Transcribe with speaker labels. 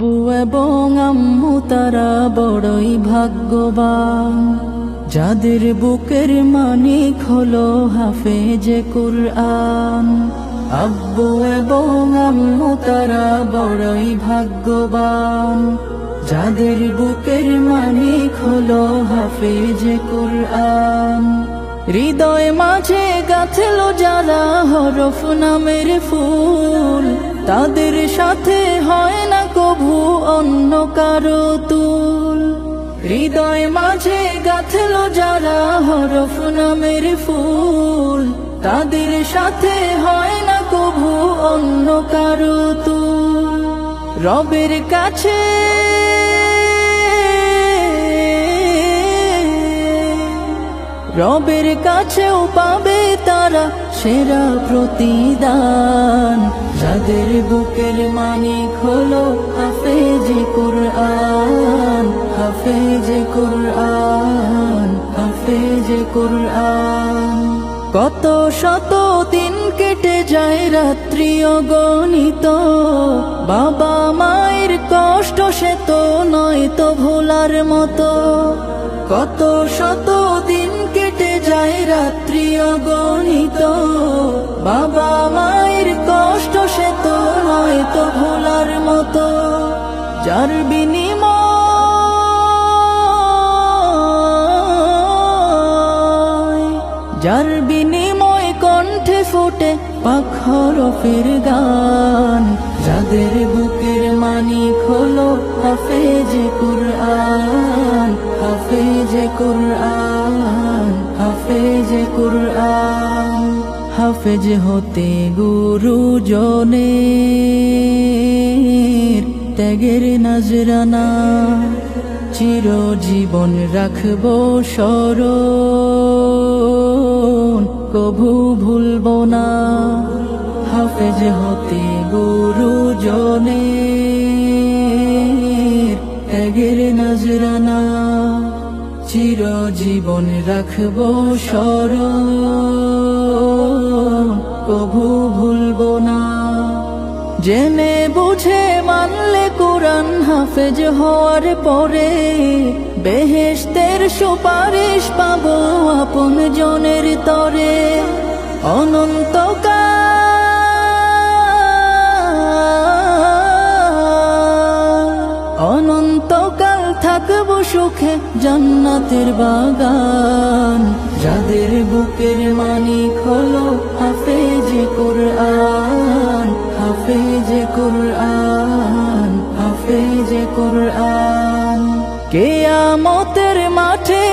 Speaker 1: আব্বু এবং আম্মু তারা বড়ই ভাগ্যবান, যাদের বুকের মানিক হলো হাফেজে কুরআন। আব্বু এবং আম্মু তারা বড়ই ভাগ্যবান, যাদের বুকের মানিক হলো হাফেজে কুরআন। হৃদয় মাঝে গাঁথলো যারা হরফ নামের ফুল, তাদের সাথে হয় না কভু অন্য কারো তুল। হৃদয় মাঝে গাঁথলো যারা হরফ নামের ফুল, তাদের সাথে হয় না কভু অন্য কারো তুল। রবের কাছে রবের কাছেও পাবে তারা সেরা প্রতিদান, যাদের বুকের মানিক হলো হাফেজে কুরআন, হাফেজে কুরআন, হাফেজে কুরআন। কত শত দিন কেটে যায় রাত্রি অগণিত, বাবা মায়ের কষ্ট সে তো নয় তো ভোলার মতো। কত শত দিন কেটে যায় রাত্রি অগণিত, বাবা মায়ের কষ্ট সে তো নয় তো ভোলার মতো। যার বিনিময় কণ্ঠে ফোটে পাক হরফের গান, যাদের বুকের মানিক হলো হাফেজে কুরআন, হাফেজে কুরআন, হাফেজে কুরআন। হাফেজ হতে গুরুজনের ত্যাগের নজরানা, চিরজীবন রাখবো স্মরণ, কভু ভুলবো না। হাফেজ হতে গুরুজনের ত্যাগের নজরানা, চিরজীবন রাখবো স্মরণ, কভু ভুলবো না। জেনে বুঝে মানলে কুরআন হাফেজ হওয়ার পরে, বেহেশতের সুপারিশ পাবো আপন জনের তরে। অনন্তকাল থাকবো সুখে জান্নাতের বাগান, যাদের বুকের মানিক হলো হাফেজে কুরআন, হাফেজে কুরআন, হাফেজে কুরআন। কিয়ামতের মাঠে